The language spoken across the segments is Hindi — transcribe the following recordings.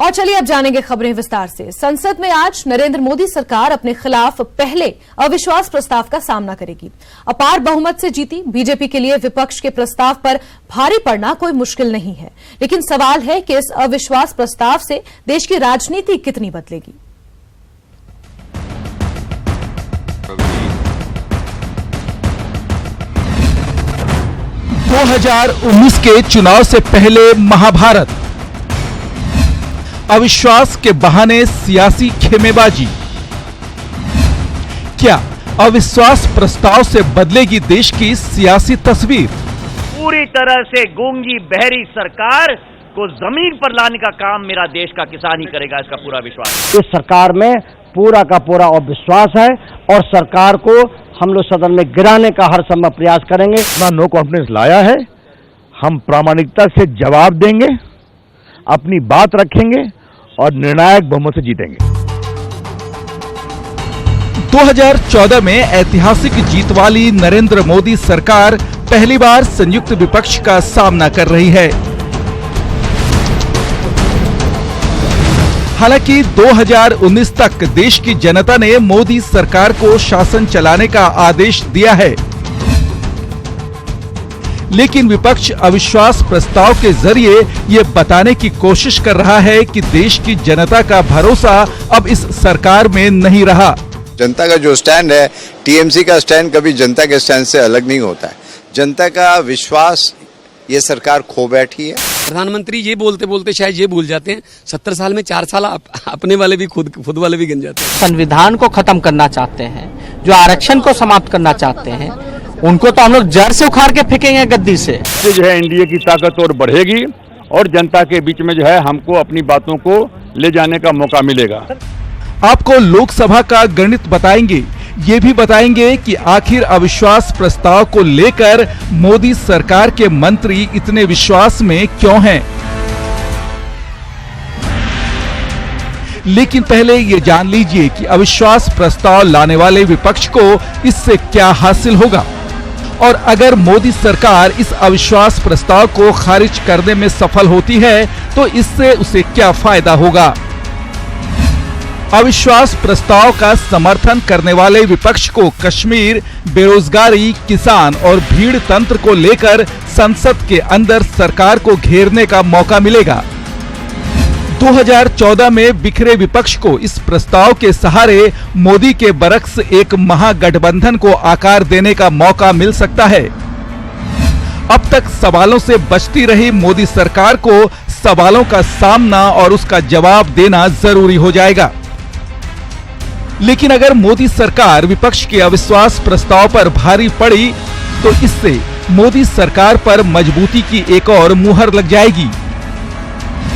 और चलिए अब जानेंगे खबरें विस्तार से। संसद में आज नरेंद्र मोदी सरकार अपने खिलाफ पहले अविश्वास प्रस्ताव का सामना करेगी। अपार बहुमत से जीती बीजेपी के लिए विपक्ष के प्रस्ताव पर भारी पड़ना कोई मुश्किल नहीं है, लेकिन सवाल है कि इस अविश्वास प्रस्ताव से देश की राजनीति कितनी बदलेगी। दो 2019 के चुनाव से पहले महाभारत, अविश्वास के बहाने सियासी खेमेबाजी। क्या अविश्वास प्रस्ताव से बदलेगी देश की सियासी तस्वीर? पूरी तरह से गूंगी बहरी सरकार को जमीन पर लाने का काम मेरा देश का किसान ही करेगा, इसका पूरा विश्वास। इस सरकार में पूरा का पूरा अविश्वास है और सरकार को हम लोग सदन में गिराने का हर संभव प्रयास करेंगे। अपना नो कॉन्फिडेंस लाया है, हम प्रामाणिकता से जवाब देंगे, अपनी बात रखेंगे और निर्णायक बहुमत से जीतेंगे। 2014 में ऐतिहासिक जीत वाली नरेंद्र मोदी सरकार पहली बार संयुक्त विपक्ष का सामना कर रही है। हालांकि 2019 तक देश की जनता ने मोदी सरकार को शासन चलाने का आदेश दिया है, लेकिन विपक्ष अविश्वास प्रस्ताव के जरिए ये बताने की कोशिश कर रहा है कि देश की जनता का भरोसा अब इस सरकार में नहीं रहा। जनता का जो स्टैंड है, टीएमसी का स्टैंड कभी जनता के स्टैंड से अलग नहीं होता है। जनता का विश्वास ये सरकार खो बैठी है। प्रधानमंत्री ये बोलते बोलते शायद ये भूल जाते हैं 70 साल में 4 साल अपने वाले भी खुद वाले भी गिन जाते हैं। संविधान को खत्म करना चाहते हैं, जो आरक्षण को समाप्त करना चाहते हैं, उनको तो हम लोग जड़ से उखाड़ के फेंकेंगे गद्दी से। जो है एनडीए की ताकत और बढ़ेगी और जनता के बीच में जो है हमको अपनी बातों को ले जाने का मौका मिलेगा। आपको लोकसभा का गणित बताएंगे, ये भी बताएंगे कि आखिर अविश्वास प्रस्ताव को लेकर मोदी सरकार के मंत्री इतने विश्वास में क्यों हैं। लेकिन पहले ये जान लीजिए कि अविश्वास प्रस्ताव लाने वाले विपक्ष को इससे क्या हासिल होगा, और अगर मोदी सरकार इस अविश्वास प्रस्ताव को खारिज करने में सफल होती है तो इससे उसे क्या फायदा होगा। अविश्वास प्रस्ताव का समर्थन करने वाले विपक्ष को कश्मीर, बेरोजगारी, किसान और भीड़ तंत्र को लेकर संसद के अंदर सरकार को घेरने का मौका मिलेगा। 2014 में बिखरे विपक्ष को इस प्रस्ताव के सहारे मोदी के बरक्स एक महागठबंधन को आकार देने का मौका मिल सकता है। अब तक सवालों से बचती रही मोदी सरकार को सवालों का सामना और उसका जवाब देना जरूरी हो जाएगा। लेकिन अगर मोदी सरकार विपक्ष के अविश्वास प्रस्ताव पर भारी पड़ी तो इससे मोदी सरकार पर मजबूती की एक और मुहर लग जाएगी।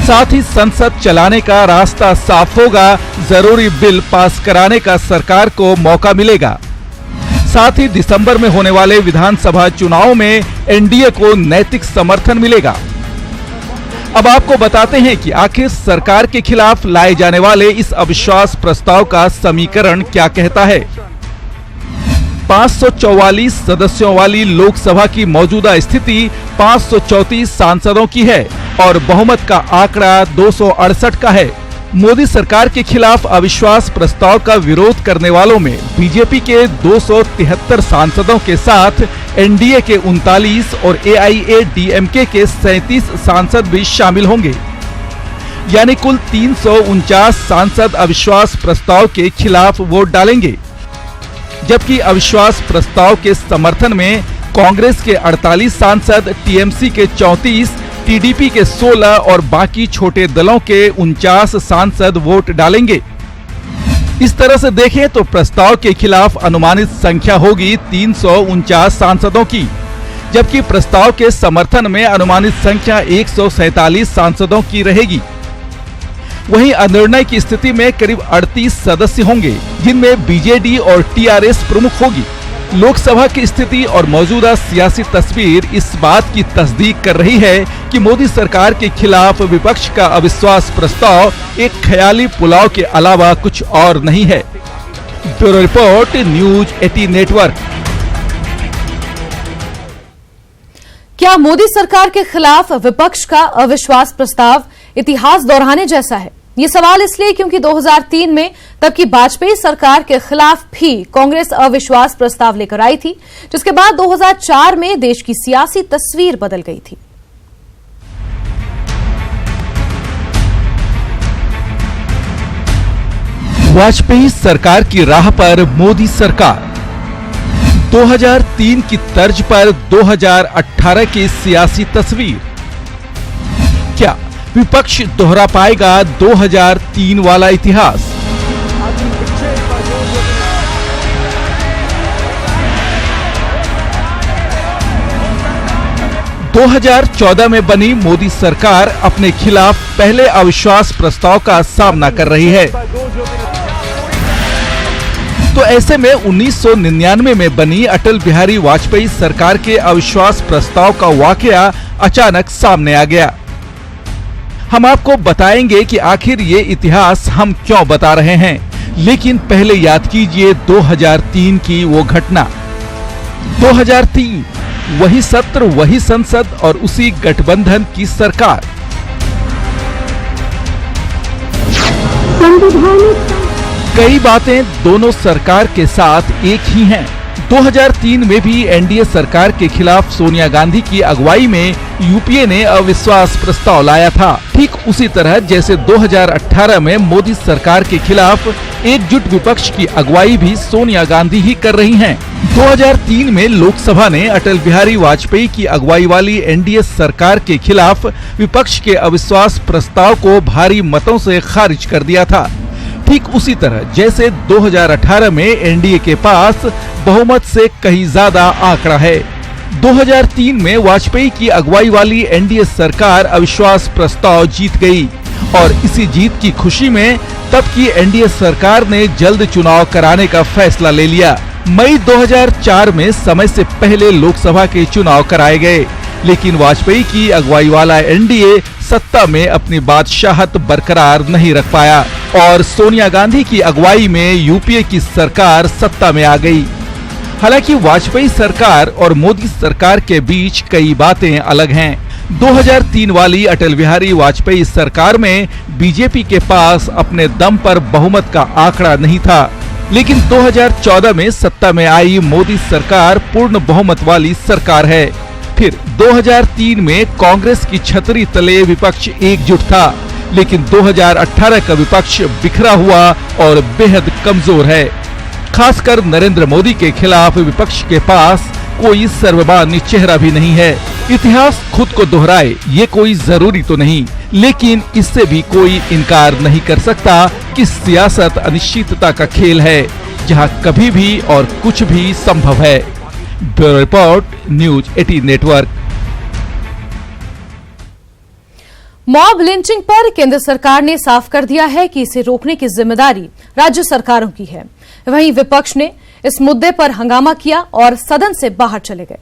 साथ ही संसद चलाने का रास्ता साफ होगा, जरूरी बिल पास कराने का सरकार को मौका मिलेगा। साथ ही दिसंबर में होने वाले विधानसभा चुनाव में एनडीए को नैतिक समर्थन मिलेगा। अब आपको बताते हैं कि आखिर सरकार के खिलाफ लाए जाने वाले इस अविश्वास प्रस्ताव का समीकरण क्या कहता है। 544 सदस्यों वाली लोकसभा की मौजूदा स्थिति 534 सांसदों की है और बहुमत का आंकड़ा 268 का है। मोदी सरकार के खिलाफ अविश्वास प्रस्ताव का विरोध करने वालों में बीजेपी के 273 सांसदों के साथ एनडीए के 39 और एआईएडीएमके के 37 सांसद भी शामिल होंगे, यानी कुल 349 सांसद अविश्वास प्रस्ताव के खिलाफ वोट डालेंगे। जबकि अविश्वास प्रस्ताव के समर्थन में कांग्रेस के 48 सांसद, टीएमसी के 34, टीडीपी के 16 और बाकी छोटे दलों के 49 सांसद वोट डालेंगे। इस तरह से देखें तो प्रस्ताव के खिलाफ अनुमानित संख्या होगी 349 सांसदों की, जबकि प्रस्ताव के समर्थन में अनुमानित संख्या 147 सांसदों की रहेगी। वहीं अनिर्णय की स्थिति में करीब 38 सदस्य होंगे, जिनमें बीजेडी और टीआरएस प्रमुख होगी। लोकसभा की स्थिति और मौजूदा सियासी तस्वीर इस बात की तस्दीक कर रही है कि मोदी सरकार के खिलाफ विपक्ष का अविश्वास प्रस्ताव एक ख्याली पुलाव के अलावा कुछ और नहीं है। Bureau report, news 18 network. क्या मोदी सरकार के खिलाफ विपक्ष का अविश्वास प्रस्ताव इतिहास दोहराने जैसा है? ये सवाल इसलिए क्योंकि 2003 में तब की वाजपेयी सरकार के खिलाफ भी कांग्रेस अविश्वास प्रस्ताव लेकर आई थी, जिसके बाद 2004 में देश की सियासी तस्वीर बदल गई थी। वाजपेयी सरकार की राह पर मोदी सरकार 2003 की तर्ज पर 2018 की सियासी तस्वीर। क्या विपक्ष दोहरा पाएगा 2003 वाला इतिहास? दो 2014 में बनी मोदी सरकार अपने खिलाफ पहले अविश्वास प्रस्ताव का सामना कर रही है। तो ऐसे में 1999 में बनी अटल बिहारी वाजपेयी सरकार के अविश्वास प्रस्ताव का वाकया अचानक सामने आ गया। हम आपको बताएंगे कि आखिर ये इतिहास हम क्यों बता रहे हैं, लेकिन पहले याद कीजिए 2003 की वो घटना। 2003 वही सत्र, वही संसद और उसी गठबंधन की सरकार। कई बातें दोनों सरकार के साथ एक ही हैं। 2003 में भी एनडीए सरकार के खिलाफ सोनिया गांधी की अगुवाई में यूपीए ने अविश्वास प्रस्ताव लाया था। ठीक उसी तरह जैसे 2018 में मोदी सरकार के खिलाफ एकजुट विपक्ष की अगुवाई भी सोनिया गांधी ही कर रही हैं। 2003 में लोकसभा ने अटल बिहारी वाजपेयी की अगुवाई वाली एनडीए सरकार के खिलाफ विपक्ष के अविश्वास प्रस्ताव को भारी मतों से खारिज कर दिया था। ठीक उसी तरह जैसे 2018 में एनडीए के पास बहुमत से कहीं ज्यादा आंकड़ा है। 2003 में वाजपेयी की अगुवाई वाली एनडीए सरकार अविश्वास प्रस्ताव जीत गई और इसी जीत की खुशी में तब की एनडीए सरकार ने जल्द चुनाव कराने का फैसला ले लिया। मई 2004 में समय से पहले लोकसभा के चुनाव कराए गए, लेकिन वाजपेयी की अगुवाई वाला एनडीए सत्ता में अपनी बादशाहत बरकरार नहीं रख पाया और सोनिया गांधी की अगुवाई में यूपीए की सरकार सत्ता में आ गई। हालांकि वाजपेयी सरकार और मोदी सरकार के बीच कई बातें अलग हैं। 2003 वाली अटल बिहारी वाजपेयी सरकार में बीजेपी के पास अपने दम पर बहुमत का आंकड़ा नहीं था, लेकिन 2014 में सत्ता में आई मोदी सरकार पूर्ण बहुमत वाली सरकार है। फिर 2003 में कांग्रेस की छतरी तले विपक्ष एकजुट था, लेकिन 2018 का विपक्ष बिखरा हुआ और बेहद कमजोर है। खासकर नरेंद्र मोदी के खिलाफ विपक्ष के पास कोई सर्वमान्य चेहरा भी नहीं है। इतिहास खुद को दोहराए ये कोई जरूरी तो नहीं, लेकिन इससे भी कोई इनकार नहीं कर सकता कि सियासत अनिश्चितता का खेल है, जहां कभी भी और कुछ भी संभव है। Bureau report, news 18 network. Mob lynching पर केंद्र सरकार ने साफ कर दिया है कि इसे रोकने की जिम्मेदारी राज्य सरकारों की है। वहीं विपक्ष ने इस मुद्दे पर हंगामा किया और सदन से बाहर चले गए।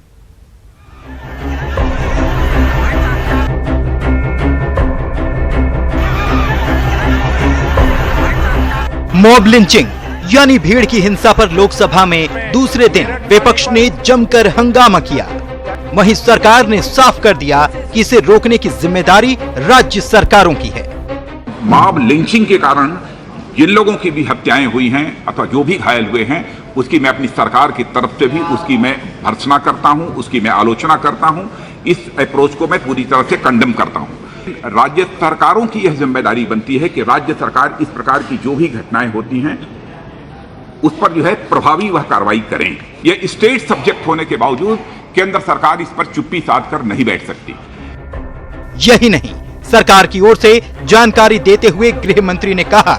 मॉब लिंचिंग यानी भीड़ की हिंसा पर लोकसभा में दूसरे दिन विपक्ष ने जमकर हंगामा किया। वहीं सरकार ने साफ कर दिया कि इसे रोकने की जिम्मेदारी राज्य सरकारों की है। मॉब लिंचिंग के कारण जिन लोगों की भी हत्याएं हुई हैं अथवा जो भी घायल हुए हैं, उसकी मैं अपनी सरकार की तरफ से भी उसकी मैं भर्त्सना करता हूं, उसकी मैं आलोचना करता हूं। इस अप्रोच को मैं पूरी तरह से कंडेम करता हूं। राज्य सरकारों की यह जिम्मेदारी बनती है कि राज्य सरकार इस प्रकार की जो भी घटनाएं होती हैं उस पर जो है प्रभावी वह कार्रवाई करें। यह स्टेट सब्जेक्ट होने के बावजूद केंद्र सरकार इस पर चुप्पी साध कर नहीं बैठ सकती। यही नहीं, सरकार की ओर से जानकारी देते हुए गृह मंत्री ने कहा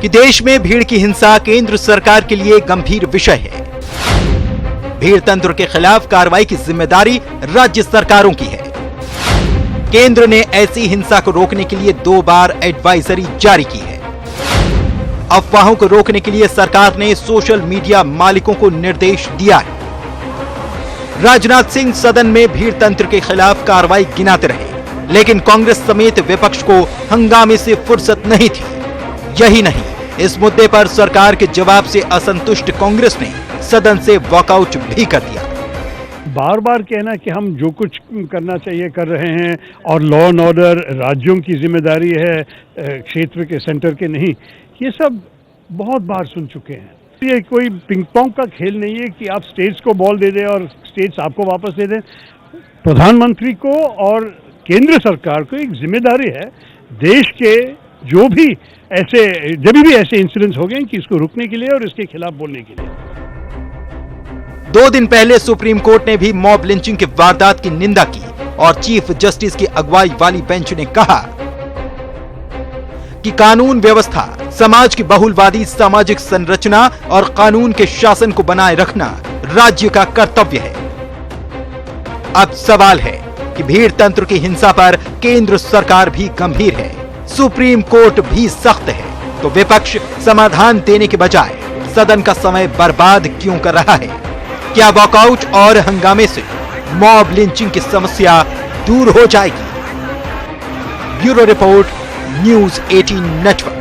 कि देश में भीड़ की हिंसा केंद्र सरकार के लिए गंभीर विषय है। भीड़ तंत्र के खिलाफ कार्रवाई की जिम्मेदारी राज्य सरकारों की है। केंद्र ने ऐसी हिंसा को रोकने के लिए 2 बार एडवाइजरी जारी की है। अफवाहों को रोकने के लिए सरकार ने सोशल मीडिया मालिकों को निर्देश दिया है। राजनाथ सिंह सदन में भीड़ तंत्र के खिलाफ कार्रवाई गिनाते रहे, लेकिन कांग्रेस समेत विपक्ष को हंगामे से फुर्सत नहीं थी। यही नहीं, इस मुद्दे पर सरकार के जवाब से असंतुष्ट कांग्रेस ने सदन से वॉकआउट भी कर दिया। बार बार कहना कि हम जो कुछ करना चाहिए कर रहे हैं और लॉ एंड ऑर्डर राज्यों की जिम्मेदारी है, क्षेत्र के, सेंटर के नहीं, ये सब बहुत बार सुन चुके हैं। ये कोई पिंग पोंग का खेल नहीं है कि आप स्टेट्स को बॉल दे दें और स्टेट्स आपको वापस दे दें। प्रधानमंत्री को और केंद्र सरकार को एक जिम्मेदारी है देश के जब भी ऐसे इंसिडेंट्स हो गए कि इसको रुकने के लिए और इसके खिलाफ बोलने के लिए। 2 दिन पहले सुप्रीम कोर्ट ने भी मॉब लिंचिंग की वारदात की निंदा की और चीफ जस्टिस की अगुवाई वाली बेंच ने कहा कि कानून व्यवस्था, समाज की बहुलवादी सामाजिक संरचना और कानून के शासन को बनाए रखना राज्य का कर्तव्य है। अब सवाल है कि भीड़ तंत्र की हिंसा पर केंद्र सरकार भी गंभीर है, सुप्रीम कोर्ट भी सख्त है, तो विपक्ष समाधान देने के बजाय सदन का समय बर्बाद क्यों कर रहा है? क्या वॉकआउट और हंगामे से मॉब लिंचिंग की समस्या दूर हो जाएगी? Bureau report, news 18 network.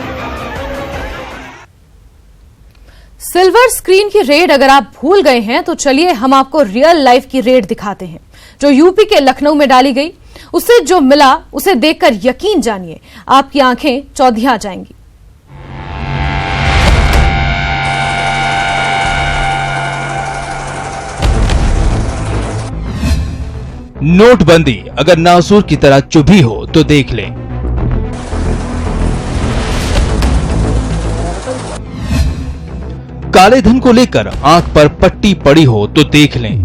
Silver screen की रेड अगर आप भूल गए हैं तो चलिए हम आपको रियल लाइफ की रेड दिखाते हैं जो यूपी के लखनऊ में डाली गई। उसे जो मिला उसे देखकर यकीन जानिए आपकी आंखें चौधिया जाएंगी। नोटबंदी अगर नासूर की तरह चुभी हो तो देख लें। काले धन को लेकर आंख पर पट्टी पड़ी हो तो देख लें।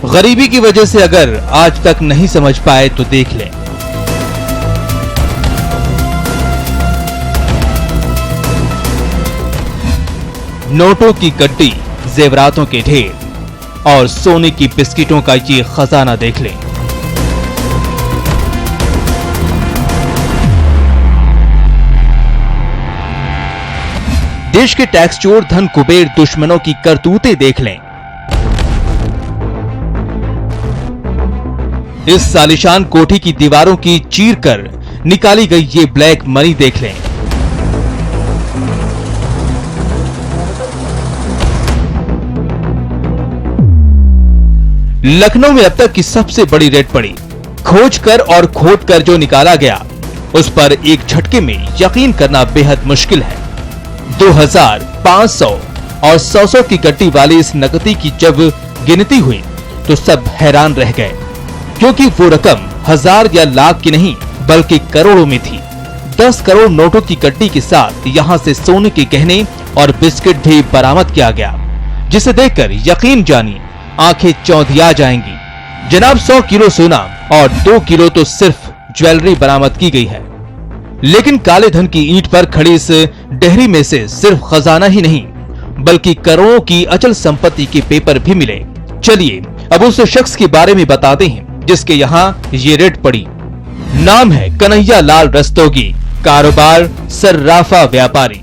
गरीबी की वजह से अगर आज तक नहीं समझ पाए तो देख लें। नोटों की गड्डी, जेवरातों के ढेर और सोने की बिस्किटों का ये खजाना देख लें। देश के टैक्स चोर, धन कुबेर दुश्मनों की करतूतें देख लें। इस सालिशान कोठी की दीवारों की चीर कर निकाली गई ये ब्लैक मनी देख लें। लखनऊ में अब तक की सबसे बड़ी रेड पड़ी। खोज कर और खोद कर जो निकाला गया उस पर एक झटके में यकीन करना बेहद मुश्किल है। 2000, 500 और 100 की गड्डी वाली इस नकदी की जब गिनती हुई तो सब हैरान रह गए, क्योंकि वो रकम हजार या लाख की नहीं बल्कि करोड़ों में थी। 10 करोड़ नोटों की गड्डी के साथ यहाँ से सोने के गहने और बिस्किट भी बरामद किया गया, जिसे देखकर यकीन जानिए आंखें चौंधिया जाएंगी। जनाब 100 किलो सोना और 2 किलो तो सिर्फ ज्वेलरी बरामद की गई है, लेकिन काले धन की ईंट पर खड़ी इस डेहरी में से सिर्फ खजाना ही नहीं बल्कि करोड़ों की अचल संपत्ति के पेपर भी मिले। चलिए अब उस शख्स के बारे में बताते हैं जिसके यहाँ ये रेड पड़ी। नाम है कन्हैया लाल रस्तोगी, कारोबार सर्राफा व्यापारी।